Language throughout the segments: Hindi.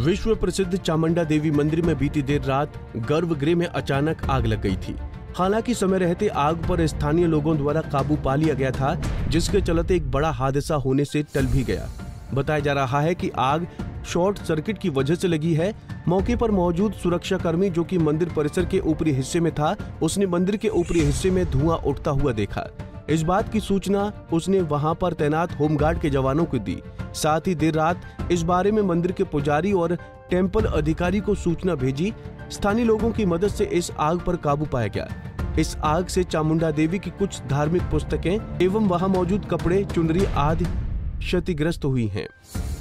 विश्व प्रसिद्ध चामुंडा देवी मंदिर में बीती देर रात गर्भगृह में अचानक आग लग गई थी। हालांकि समय रहते आग पर स्थानीय लोगों द्वारा काबू पा लिया गया था, जिसके चलते एक बड़ा हादसा होने से टल भी गया। बताया जा रहा है कि आग शॉर्ट सर्किट की वजह से लगी है। मौके पर मौजूद सुरक्षाकर्मी जो कि मंदिर परिसर के ऊपरी हिस्से में था, उसने मंदिर के ऊपरी हिस्से में धुआं उठता हुआ देखा। इस बात की सूचना उसने वहां पर तैनात होमगार्ड के जवानों को दी। साथ ही देर रात इस बारे में मंदिर के पुजारी और टेंपल अधिकारी को सूचना भेजी। स्थानीय लोगों की मदद से इस आग पर काबू पाया गया। इस आग से चामुंडा देवी की कुछ धार्मिक पुस्तकें एवं वहां मौजूद कपड़े, चुनरी आदि क्षतिग्रस्त हुई हैं।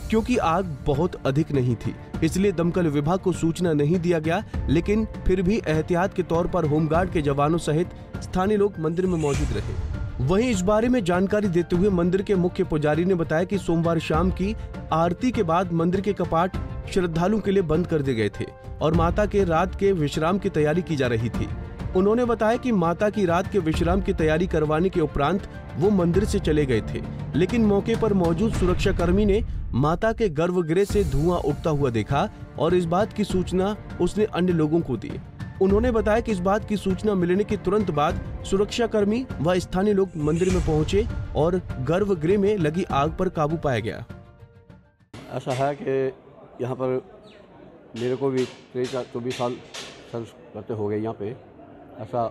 क्योंकि आग बहुत अधिक नहीं थी, इसलिए दमकल विभाग को सूचना नहीं दिया गया, लेकिन फिर भी एहतियात के तौर पर होमगार्ड के जवानों सहित स्थानीय लोग मंदिर में मौजूद रहे। वहीं इस बारे में जानकारी देते हुए मंदिर के मुख्य पुजारी ने बताया कि सोमवार शाम की आरती के बाद मंदिर के कपाट श्रद्धालुओं के लिए बंद कर दिए गए थे और माता के रात के विश्राम की तैयारी की जा रही थी। उन्होंने बताया कि माता की रात के विश्राम की तैयारी करवाने के उपरांत वो मंदिर से चले गए थे, लेकिन मौके पर मौजूद सुरक्षाकर्मी ने माता के गर्भगृह से धुआं उठता हुआ देखा और इस बात की सूचना उसने अन्य लोगों को दी। उन्होंने बताया कि इस बात की सूचना मिलने के तुरंत बाद सुरक्षाकर्मी व स्थानीय लोग मंदिर में पहुंचे और गर्भगृह में लगी आग पर काबू पाया गया। ऐसा है कि यहाँ पर मेरे को भी 23-24 साल सर्विस करते हो गए। यहाँ पे ऐसा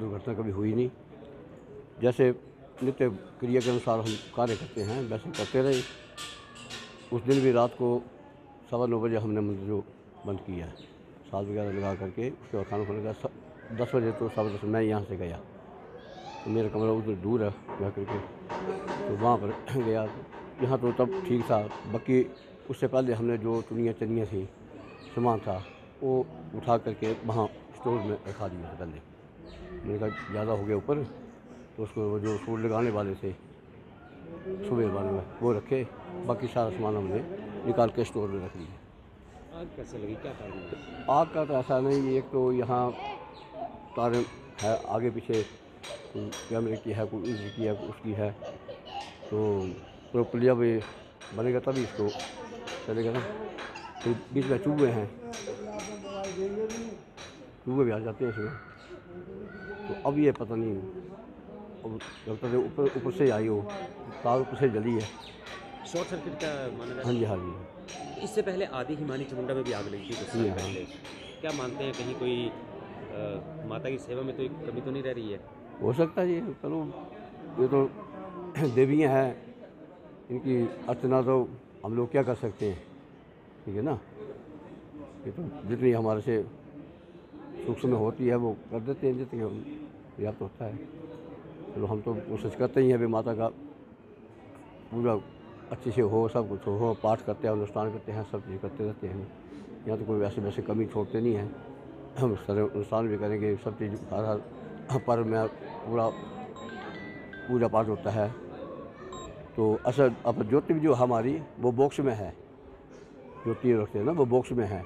दुर्घटना कभी हुई नहीं। जैसे नित्य क्रिया के अनुसार हम कार्य करते हैं वैसे करते रहे। उस दिन भी रात को 9:15 बजे हमने मंदिर जो बंद किया है, साज वगैरह लगा करके उसके बाद खाना खाने का 10 बजे तो 10:15 मैं यहाँ से गया तो मेरा कमरा उधर दूर है जा करके, तो वहाँ पर गया। यहाँ तो तब ठीक था, बाकी उससे पहले हमने जो चुनियाँ थी, सामान था, वो उठा करके वहाँ स्टोर में रखा दिया था। पहले मैंने कहा ज़्यादा हो गया ऊपर, तो उसको वो जो सूट लगाने वाले थे सुबह वाले में वो रखे, बाकी सारा सामान हमने निकाल के स्टोर में रख दिया। आग कैसे लगी, क्या कारण है? आग का तो ऐसा नहीं, एक तो यहाँ तार है आगे पीछे, कैमरे की है, कोई इसकी है, उसकी है, तो पुलिया भी बनेगा तभी इसको चलेगा ना। फिर बीच में चूहे हैं, चूहे भी आ जाते हैं इसमें। तो अब ये पता नहीं, अब लगता है ऊपर से आई हो, तार ऊपर से जली है। शॉर्ट सर्किट का माना जाता है? हाँ जी, हाँ जी। इससे पहले आदि हिमानी चामुंडा में भी आग लगी थी कुछ साल पहले। क्या मानते हैं कहीं कोई माता की सेवा में तो एक कमी तो नहीं रह रही है? हो सकता है ये, चलो ये तो देवियाँ हैं, इनकी अर्चना तो हम लोग क्या कर सकते हैं, ठीक है ना। ये तो जितनी हमारे से सूक्ष्म में होती है वो कर देते हैं, जितनी पर्याप्त होता है। चलो हम तो कोशिश करते ही हैं भी माता का पूरा अच्छे से हो, सब कुछ हो, पाठ करते हैं, अनुष्ठान करते हैं, सब चीज़ करते रहते हैं। यहाँ तो कोई वैसे कमी छोड़ते नहीं हैं। हम सारे अनुष्ठान भी करेंगे, सब चीज़ हर पर्व में पूजा पाठ होता है। तो असल अब ज्योति भी जो हमारी वो बॉक्स में है, ज्योति रखते हैं ना, वो बॉक्स में है,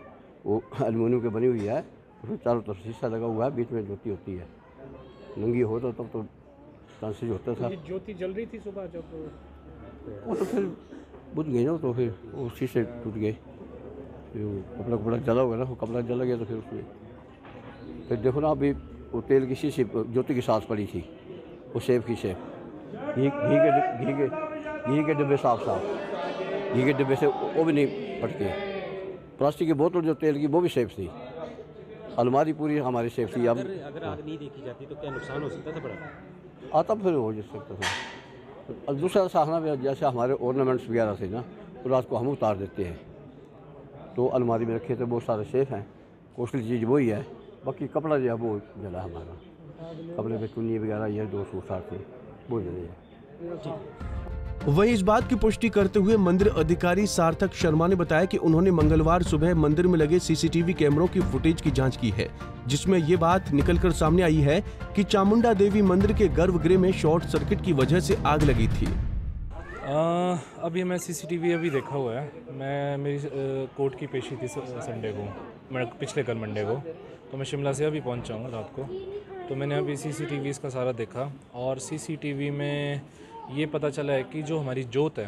वो एल्युमिनियम की बनी हुई है, उसमें चारों तरफ शीशा लगा हुआ है, बीच में ज्योति होती है। नंगी हो तो तब तो चांसेस होता था। ज्योति जल रही थी सुबह जब, वो तो फिर बुझ गई ना, तो फिर वो शीशे टूट गए। फिर कपड़ा जला होगा ना, वो कपड़ा जला गया तो फिर उसमें फिर देखो ना, अभी वो तेल की शीशी ज्योति की साथ पड़ी थी, वो सेब की सेब, घी के डिब्बे साफ घी के डिब्बे से वो भी नहीं फटके। प्लास्टिक की बोतल जो तेल की वो भी सेफ थी, अलमारी पूरी हमारी सेफ थी। अब अगर आग नहीं देखी जाती तो क्या नुकसान हो सकता था बड़ा? आता फिर हो जा सकता था। अब दूसरा साहना भी जैसे हमारे ऑर्नामेंट्स वगैरह थे ना, तो रात को हम उतार देते हैं, तो अलमारी में रखे थे, बहुत सारे सेफ हैं, कॉस्टली चीज़ वही है। बाकी कपड़ा जो है वो जला हमारा, कपड़े में चुन्नी वगैरह ये 2 सूट साथ थे वो जले हैं। वहीं इस बात की पुष्टि करते हुए मंदिर अधिकारी सार्थक शर्मा ने बताया कि उन्होंने मंगलवार सुबह मंदिर में लगे सीसीटीवी कैमरों की फुटेज की जांच की है, जिसमें ये बात निकलकर सामने आई है कि चामुंडा देवी मंदिर के गर्भगृह में शॉर्ट सर्किट की वजह से आग लगी थी। अभी मैं सीसीटीवी अभी देखा हुआ है। मेरी कोर्ट की पेशी थी संडे को, पिछले कल मंडे को, तो मैं शिमला से अभी पहुंचा हूँ रात को। तो मैंने अभी सीसीटीवी इसका सारा देखा और सीसीटीवी में ये पता चला है कि जो हमारी जोत है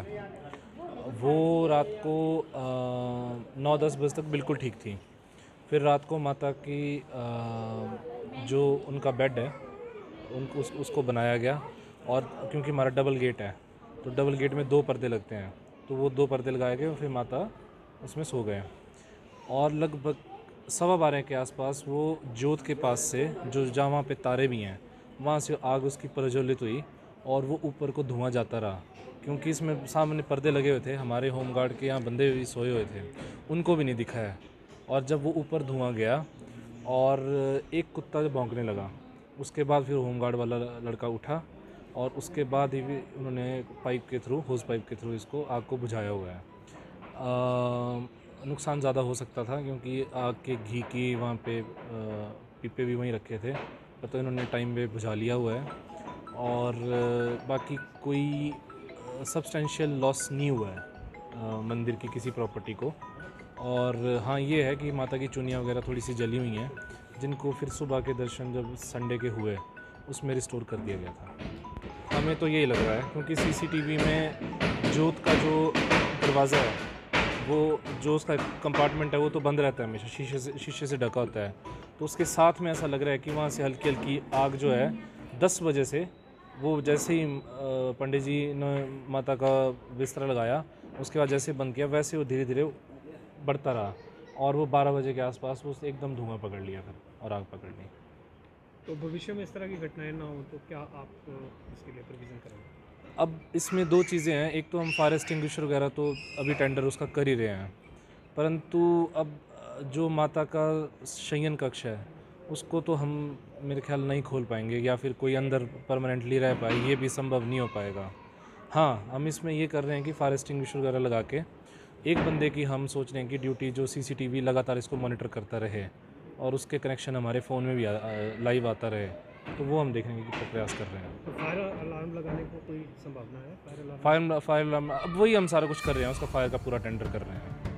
वो रात को 9-10 बजे तक बिल्कुल ठीक थी। फिर रात को माता की जो उनका बेड है उसको बनाया गया, और क्योंकि हमारा डबल गेट है तो डबल गेट में 2 पर्दे लगते हैं, तो वो 2 पर्दे लगाए गए और फिर माता उसमें सो गए। और लगभग 12:15 के आसपास वो जोत के पास से, जो जहाँ वहाँ पे तारे भी हैं, वहाँ से आग उसकी प्रज्वलित हुई और वो ऊपर को धुआं जाता रहा। क्योंकि इसमें सामने पर्दे लगे हुए थे, हमारे होमगार्ड के यहाँ बंदे भी सोए हुए थे, उनको भी नहीं दिखा है। और जब वो ऊपर धुआं गया और एक कुत्ता जो भौंकने लगा, उसके बाद फिर होमगार्ड वाला लड़का उठा और उसके बाद ही भी उन्होंने पाइप के थ्रू, होस पाइप के थ्रू इसको आग को बुझाया हुआ है। नुकसान ज़्यादा हो सकता था क्योंकि आग के घी की वहाँ पे पीपे भी वहीं रखे थे, तो इन्होंने टाइम पे बुझा लिया हुआ है। और बाकी कोई सब्सटेंशियल लॉस नहीं हुआ है मंदिर की किसी प्रॉपर्टी को। और हाँ, ये है कि माता की चुनियाँ वगैरह थोड़ी सी जली हुई हैं, जिनको फिर सुबह के दर्शन जब संडे के हुए उसमें रिस्टोर कर दिया गया था। हमें तो यही लग रहा है क्योंकि सीसीटीवी में जोत का जो दरवाज़ा है, वो जो उसका कंपार्टमेंट है वो तो बंद रहता है हमेशा, शीशे से ढका होता है। तो उसके साथ में ऐसा लग रहा है कि वहाँ से हल्की हल्की आग जो है 10 बजे से, वो जैसे ही पंडित जी ने माता का बिस्तर लगाया उसके बाद जैसे बंद किया वैसे वो धीरे धीरे बढ़ता रहा, और वो 12 बजे के आसपास वो एकदम धुआं पकड़ लिया फिर और आग पकड़ ली। तो भविष्य में इस तरह की घटनाएं ना हो तो क्या आप इसके लिए प्रोविज़न करेंगे? अब इसमें 2 चीज़ें हैं, एक तो हम फायर एक्सटिंग्विशर वगैरह तो अभी टेंडर उसका कर ही रहे हैं, परंतु अब जो माता का शयन कक्ष है उसको तो हम मेरे ख्याल नहीं खोल पाएंगे, या फिर कोई अंदर परमानेंटली रह पाए, ये भी संभव नहीं हो पाएगा। हाँ, हम इसमें ये कर रहे हैं कि फायर एक्सटिंग्विशर वगैरह लगा के एक बंदे की हम सोच रहे हैं कि ड्यूटी, जो सीसीटीवी लगातार इसको मॉनिटर करता रहे और उसके कनेक्शन हमारे फ़ोन में भी लाइव आता रहे, तो वो हम देखने की प्रयास कर रहे हैं। तो फायर अलार्म लगाने को कोई संभावना है? फायर अलार्म अब वही हम सारा कुछ कर रहे हैं, उसका फायर का पूरा टेंडर कर रहे हैं।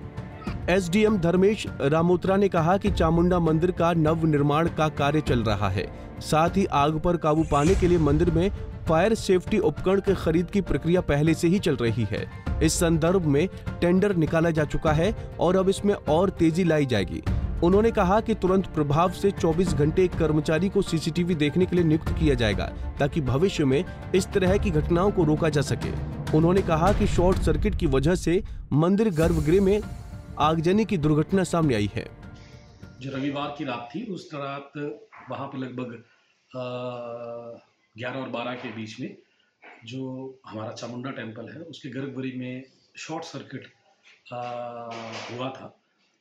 एसडीएम धर्मेश रामोत्रा ने कहा कि चामुंडा मंदिर का नव निर्माण का कार्य चल रहा है। साथ ही आग पर काबू पाने के लिए मंदिर में फायर सेफ्टी उपकरण के खरीद की प्रक्रिया पहले से ही चल रही है। इस संदर्भ में टेंडर निकाला जा चुका है और अब इसमें और तेजी लाई जाएगी। उन्होंने कहा कि तुरंत प्रभाव से 24 घंटे एक कर्मचारी को सीसीटीवी देखने के लिए नियुक्त किया जाएगा, ताकि भविष्य में इस तरह की घटनाओं को रोका जा सके। उन्होंने कहा कि शॉर्ट सर्किट की वजह से मंदिर गर्भगृह में आगजनी की दुर्घटना सामने आई है। जो रविवार की रात थी, उस रात वहाँ पे लगभग 11 और 12 के बीच में जो हमारा चामुंडा टेम्पल है उसके गर्भगृह में शॉर्ट सर्किट हुआ था।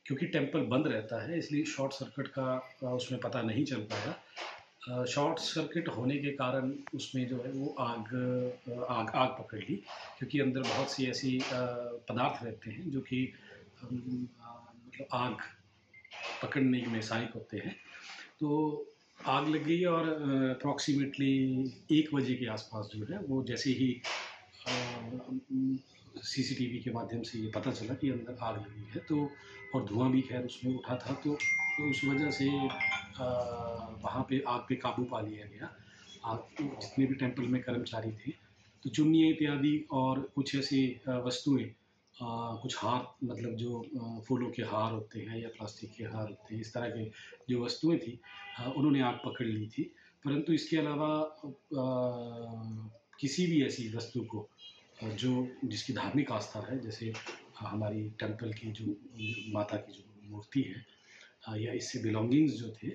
क्योंकि टेम्पल बंद रहता है इसलिए शॉर्ट सर्किट का उसमें पता नहीं चल पाया। शॉर्ट सर्किट होने के कारण उसमें जो है वो आग पकड़ ली, क्योंकि अंदर बहुत सी ऐसी पदार्थ रहते हैं जो कि मतलब आग पकड़ने में सहायक होते हैं। तो आग लग गई और अप्रॉक्सीमेटली 1 बजे के आसपास जो है वो जैसे ही सीसीटीवी के माध्यम से ये पता चला कि अंदर आग लगी है, तो और धुआं भी खैर उसमें उठा था, तो उस वजह से वहाँ पे आग पे काबू पा लिया गया। आग जितने भी टेम्पल में कर्मचारी थे तो चुन्नी इत्यादि और कुछ ऐसी वस्तुएं, कुछ हार, मतलब जो फूलों के हार होते हैं या प्लास्टिक के हार होते हैं, इस तरह के जो वस्तुएं थी उन्होंने आग पकड़ ली थी। परंतु इसके अलावा किसी भी ऐसी वस्तु को जो जिसकी धार्मिक आस्था है, जैसे हमारी टेम्पल की जो माता की जो मूर्ति है या इससे बिलोंगिंग्स जो थे,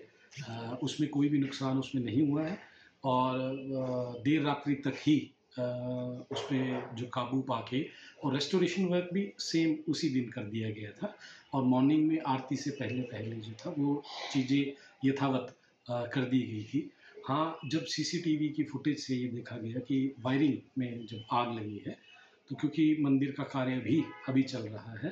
उसमें कोई भी नुकसान उसमें नहीं हुआ है। और देर रात्रि तक ही उस पर जो काबू पाके और रेस्टोरेशन वर्क भी सेम उसी दिन कर दिया गया था, और मॉर्निंग में आरती से पहले जो था वो चीज़ें यथावत कर दी गई थी। हाँ, जब सीसीटीवी की फुटेज से ये देखा गया कि वायरिंग में जब आग लगी है, तो क्योंकि मंदिर का कार्य भी अभी चल रहा है,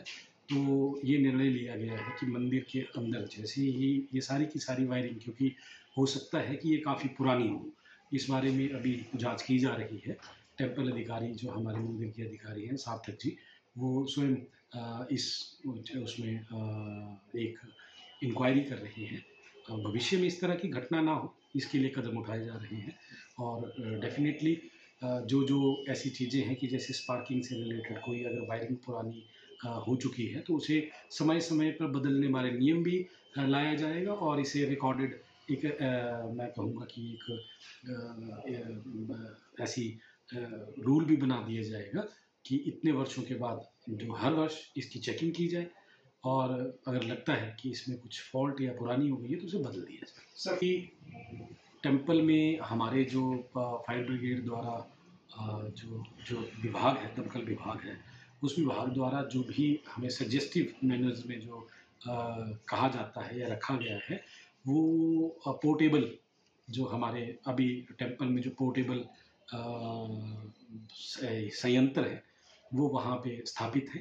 तो ये निर्णय लिया गया है कि मंदिर के अंदर जैसे ही ये सारी की सारी वायरिंग, क्योंकि हो सकता है कि ये काफ़ी पुरानी हो, इस बारे में अभी जांच की जा रही है। टेम्पल अधिकारी जो हमारे मंदिर के अधिकारी हैं सार्थक जी, वो स्वयं उसमें एक इंक्वायरी कर रहे हैं। भविष्य में इस तरह की घटना ना हो इसके लिए कदम उठाए जा रहे हैं, और डेफिनेटली जो ऐसी चीज़ें हैं कि जैसे स्पार्किंग से रिलेटेड कोई अगर वायरिंग पुरानी हो चुकी है तो उसे समय समय पर बदलने वाले नियम भी लाया जाएगा और इसे रिकॉर्डेड एक मैं कहूँगा कि एक ऐसी रूल भी बना दिया जाएगा कि इतने वर्षों के बाद जो हर वर्ष इसकी चेकिंग की जाए और अगर लगता है कि इसमें कुछ फॉल्ट या पुरानी हो गई है तो उसे बदल दिया जाए। सर कि टेम्पल में हमारे जो फायर ब्रिगेड द्वारा जो विभाग है, दमकल विभाग है, उस विभाग द्वारा जो भी हमें सजेस्टिव मैनर्स में जो कहा जाता है या रखा गया है वो पोर्टेबल जो हमारे अभी टेम्पल में जो पोर्टेबल संयंत्र है वो वहाँ पे स्थापित है,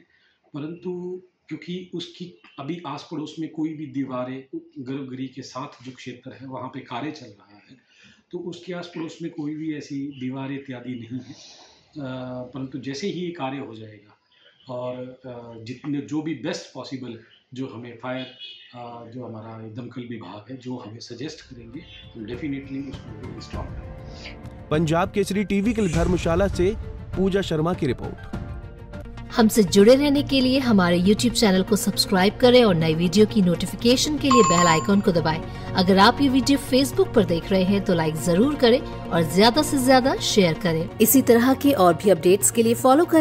परंतु क्योंकि उसकी अभी आस पड़ोस में कोई भी दीवारें गर्भगृह के साथ जो क्षेत्र है वहाँ पे कार्य चल रहा है तो उसके आस पड़ोस में कोई भी ऐसी दीवारें इत्यादि नहीं है, परंतु जैसे ही ये कार्य हो जाएगा और जितने जो भी बेस्ट पॉसिबल जो हमें फायर जो हमारा दमकल विभाग है जो हमें सजेस्ट करेंगे हम डेफिनेटली उसको इंस्टॉल करेंगे। पंजाब केसरी टीवी के लिए धर्मशाला से पूजा शर्मा की रिपोर्ट। हमसे जुड़े रहने के लिए हमारे YouTube चैनल को सब्सक्राइब करें और नई वीडियो की नोटिफिकेशन के लिए बेल आइकॉन को दबाएं। अगर आप ये वीडियो Facebook पर देख रहे हैं तो लाइक जरूर करें और ज्यादा से ज्यादा शेयर करें। इसी तरह के और भी अपडेट्स के लिए फॉलो करें